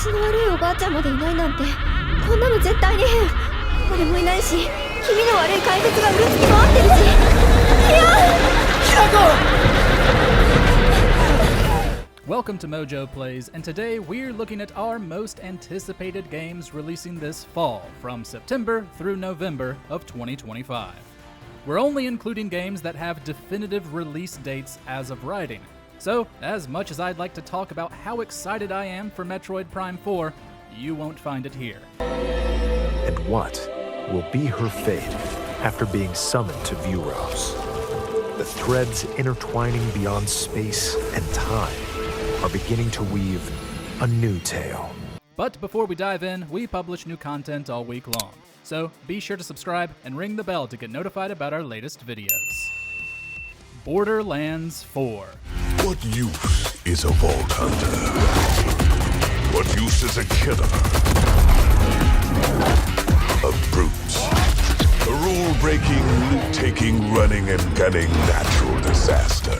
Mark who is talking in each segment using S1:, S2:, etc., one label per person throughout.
S1: 足の悪いおばあちゃんまでいないなんて、こんなの絶対に変。俺もいないし、気味の悪い怪物がうるつき回ってるし。いや！ひなこ！
S2: Welcome to MojoPlays, and today we're looking at our most anticipated games releasing this fall, from September through November of 2025. We're only including games that have definitive release dates as of writing. So, as much as I'd like to talk about how excited I am for Metroid Prime 4, you won't find it here.
S3: And what will be her fate after being summoned to Vuros? The threads intertwining beyond space and time are beginning to weave a new tale.
S2: But before we dive in, we publish new content all week long. So be sure to subscribe and ring the bell to get notified about our latest videos. Borderlands 4.
S4: What use is a vault hunter? What use is a killer? Of brutes. A rule-breaking, loot-taking, running and gunning natural disaster.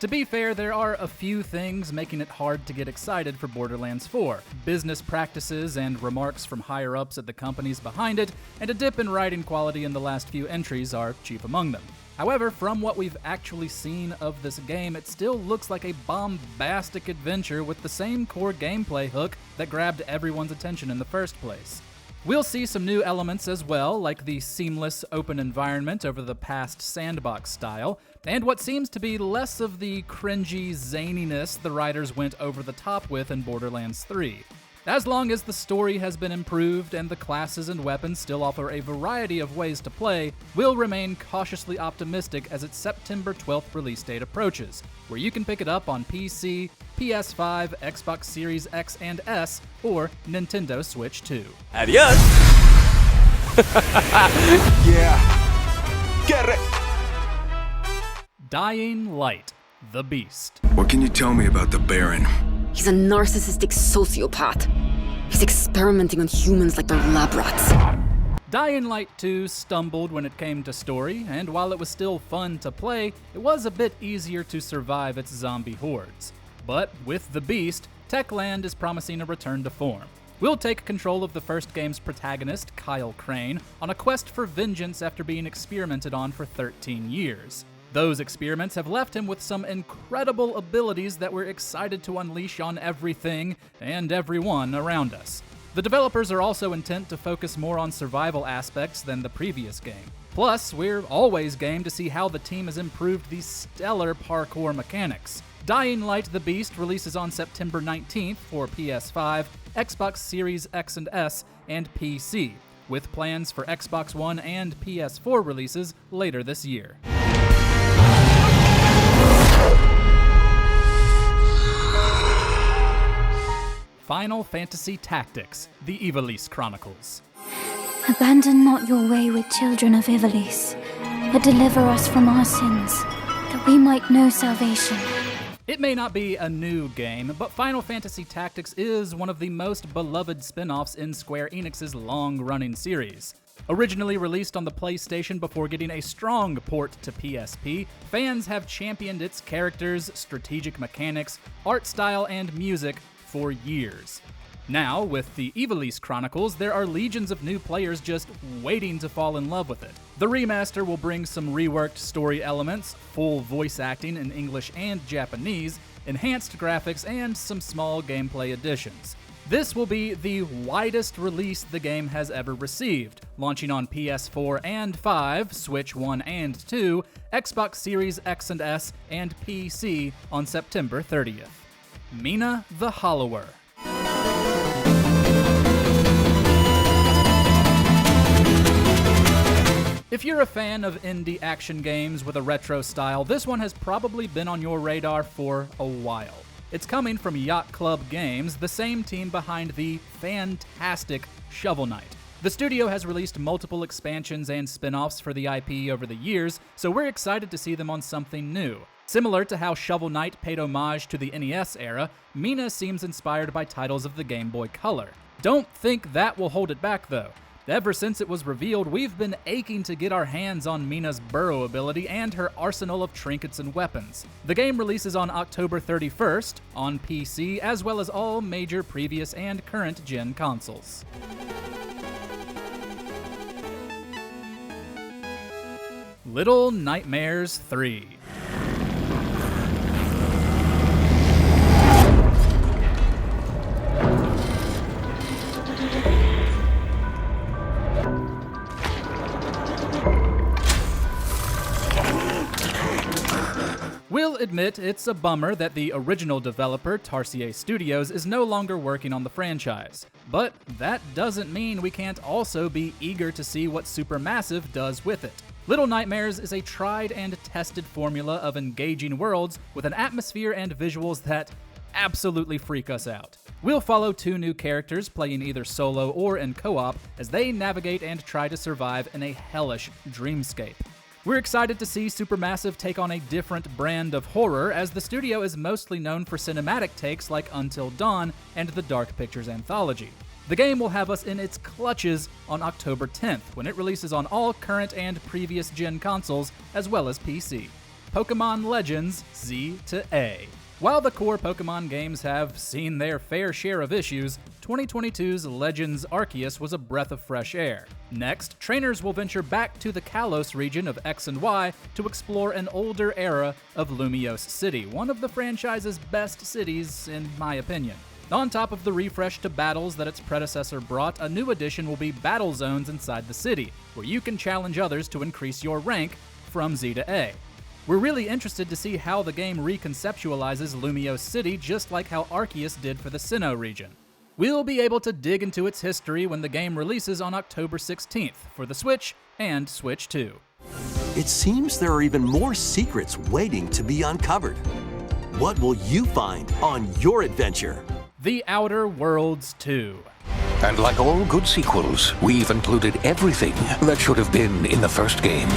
S2: To be fair, there are a few things making it hard to get excited for Borderlands 4. Business practices and remarks from higher-ups at the companies behind it, and a dip in writing quality in the last few entries are chief among them. However, from what we've actually seen of this game, it still looks like a bombastic adventure with the same core gameplay hook that grabbed everyone's attention in the first place. We'll see some new elements as well, like the seamless open environment over the past sandbox style, and what seems to be less of the cringy zaniness the writers went over the top with in Borderlands 3. As long as the story has been improved and the classes and weapons still offer a variety of ways to play, we'll remain cautiously optimistic as its September 12th release date approaches, where you can pick it up on PC, PS5, Xbox Series X and S, or Nintendo Switch 2.
S5: Adios!
S4: Yeah. Get it!
S2: Dying Light, the Beast.
S6: What can you tell me about the Baron?
S7: He's a narcissistic sociopath. He's experimenting on humans like they're lab rats.
S2: Dying Light 2 stumbled when it came to story, and while it was still fun to play, it was a bit easier to survive its zombie hordes. But with the Beast, Techland is promising a return to form. We'll take control of the first game's protagonist, Kyle Crane, on a quest for vengeance after being experimented on for 13 years. Those experiments have left him with some incredible abilities that we're excited to unleash on everything and everyone around us. The developers are also intent to focus more on survival aspects than the previous game. Plus, we're always game to see how the team has improved these stellar parkour mechanics. Dying Light the Beast releases on September 19th for PS5, Xbox Series X and S, and PC, with plans for Xbox One and PS4 releases later this year. Final Fantasy Tactics, the Ivalice Chronicles.
S8: Abandon not your wayward children of Ivalice, but deliver us from our sins, that we might know salvation.
S2: It may not be a new game, but Final Fantasy Tactics is one of the most beloved spin-offs in Square Enix's long-running series. Originally released on the PlayStation before getting a strong port to PSP, fans have championed its characters, strategic mechanics, art style, and music for years. Now, with the Ivalice Chronicles, there are legions of new players just waiting to fall in love with it. The remaster will bring some reworked story elements, full voice acting in English and Japanese, enhanced graphics, and some small gameplay additions. This will be the widest release the game has ever received, launching on PS4 and 5, Switch 1 and 2, Xbox Series X and S, and PC on September 30th. Mina The Hollower. If you're a fan of indie action games with a retro style, this one has probably been on your radar for a while. It's coming from Yacht Club Games, the same team behind the fantastic Shovel Knight. The studio has released multiple expansions and spin-offs for the IP over the years, so we're excited to see them on something new. Similar to how Shovel Knight paid homage to the NES era, Mina seems inspired by titles of the Game Boy Color. Don't think that will hold it back though. Ever since it was revealed, we've been aching to get our hands on Mina's burrow ability and her arsenal of trinkets and weapons. The game releases on October 31st on PC, as well as all major previous and current gen consoles. Little Nightmares 3. We'll admit it's a bummer that the original developer, Tarsier Studios, is no longer working on the franchise. But that doesn't mean we can't also be eager to see what Supermassive does with it. Little Nightmares is a tried and tested formula of engaging worlds with an atmosphere and visuals that absolutely freak us out. We'll follow two new characters playing either solo or in co-op as they navigate and try to survive in a hellish dreamscape. We're excited to see Supermassive take on a different brand of horror, as the studio is mostly known for cinematic takes like Until Dawn and the Dark Pictures anthology. The game will have us in its clutches on October 10th, when it releases on all current and previous gen consoles, as well as PC. Pokémon Legends Z to A. While the core Pokémon games have seen their fair share of issues, 2022's Legends Arceus was a breath of fresh air. Next, trainers will venture back to the Kalos region of X and Y to explore an older era of Lumiose City, one of the franchise's best cities, in my opinion. On top of the refresh to battles that its predecessor brought, a new addition will be battle zones inside the city, where you can challenge others to increase your rank from Z to A. We're really interested to see how the game reconceptualizes Lumiose City, just like how Arceus did for the Sinnoh region. We'll be able to dig into its history when the game releases on October 16th for the Switch and Switch 2.
S5: It seems there are even more secrets waiting to be uncovered. What will you find on your adventure?
S2: The Outer Worlds 2.
S9: And like all good sequels, we've included everything that should have been in the first game.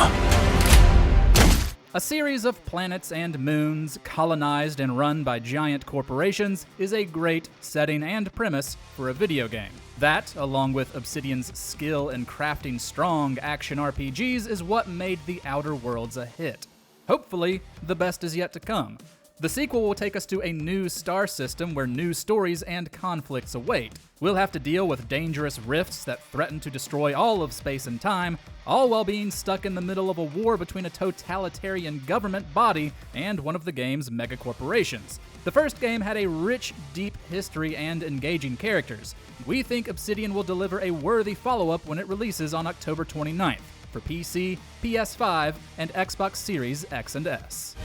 S2: A series of planets and moons, colonized and run by giant corporations, is a great setting and premise for a video game. That, along with Obsidian's skill in crafting strong action RPGs, is what made The Outer Worlds a hit. Hopefully, the best is yet to come. The sequel will take us to a new star system where new stories and conflicts await. We'll have to deal with dangerous rifts that threaten to destroy all of space and time, all while being stuck in the middle of a war between a totalitarian government body and one of the game's megacorporations. The first game had a rich, deep history and engaging characters. We think Obsidian will deliver a worthy follow-up when it releases on October 29th for PC, PS5, and Xbox Series X and S.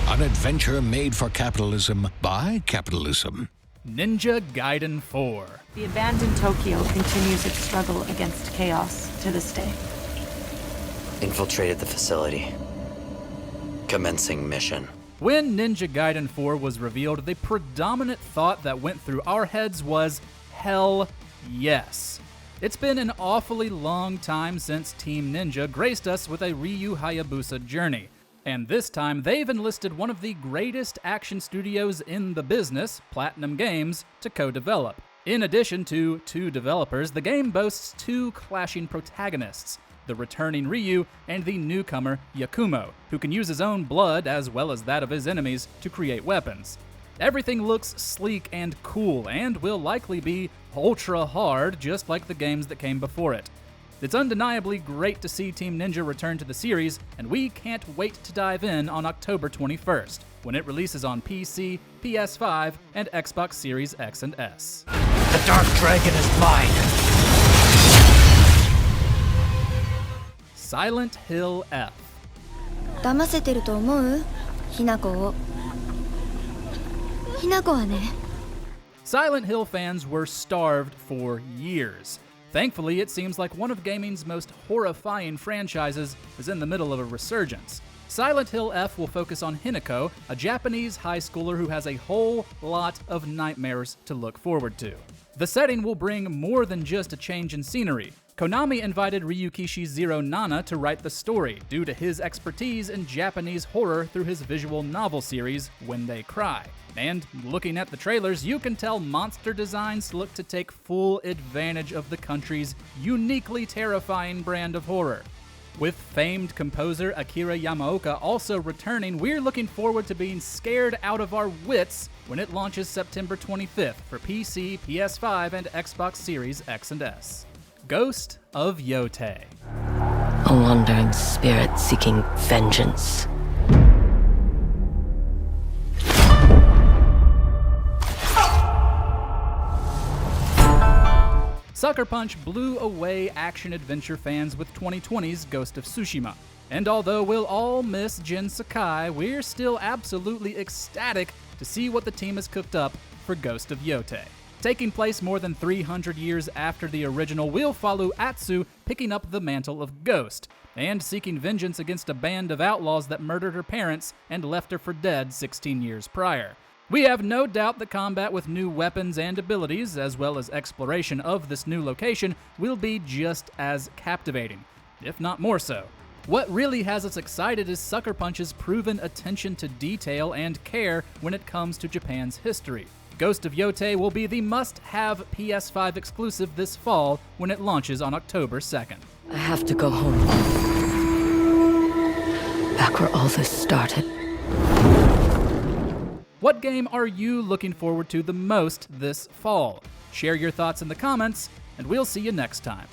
S9: An adventure made for capitalism by capitalism.
S2: Ninja Gaiden 4.
S10: The abandoned Tokyo continues its struggle against chaos to this day.
S11: Infiltrated the facility. Commencing mission.
S2: When Ninja Gaiden 4 was revealed, the predominant thought that went through our heads was, hell yes. It's been an awfully long time since Team Ninja graced us with a Ryu Hayabusa journey. And this time, they've enlisted one of the greatest action studios in the business, Platinum Games, to co-develop. In addition to two developers, the game boasts two clashing protagonists, the returning Ryu and the newcomer Yakumo, who can use his own blood as well as that of his enemies to create weapons. Everything looks sleek and cool, and will likely be ultra hard, just like the games that came before it. It's undeniably great to see Team Ninja return to the series, and we can't wait to dive in on October 21st, when it releases on PC, PS5, and Xbox Series X and S.
S12: The Dark Dragon is mine!
S2: Silent Hill F.
S1: 騙せてると思う？ひなこを。ひなこはね。
S2: Silent Hill fans were starved for years. Thankfully, it seems like one of gaming's most horrifying franchises is in the middle of a resurgence. Silent Hill F will focus on Hinako, a Japanese high schooler who has a whole lot of nightmares to look forward to. The setting will bring more than just a change in scenery. Konami invited Ryukishi Zero Nana to write the story due to his expertise in Japanese horror through his visual novel series, When They Cry. And looking at the trailers, you can tell monster designs look to take full advantage of the country's uniquely terrifying brand of horror. With famed composer Akira Yamaoka also returning, we're looking forward to being scared out of our wits when it launches September 25th for PC, PS5, and Xbox Series X and S. Ghost of Yotei.
S13: A wandering spirit seeking vengeance.
S2: Sucker Punch blew away action-adventure fans with 2020's Ghost of Tsushima. And although we'll all miss Jin Sakai, we're still absolutely ecstatic to see what the team has cooked up for Ghost of Yotei. Taking place more than 300 years after the original, we'll follow Atsu picking up the mantle of Ghost, and seeking vengeance against a band of outlaws that murdered her parents and left her for dead 16 years prior. We have no doubt that combat with new weapons and abilities, as well as exploration of this new location, will be just as captivating, if not more so. What really has us excited is Sucker Punch's proven attention to detail and care when it comes to Japan's history. Ghost of Yotei will be the must-have PS5 exclusive this fall when it launches on October 2nd.
S13: I have to go home. Back where all this started.
S2: What game are you looking forward to the most this fall? Share your thoughts in the comments, and we'll see you next time.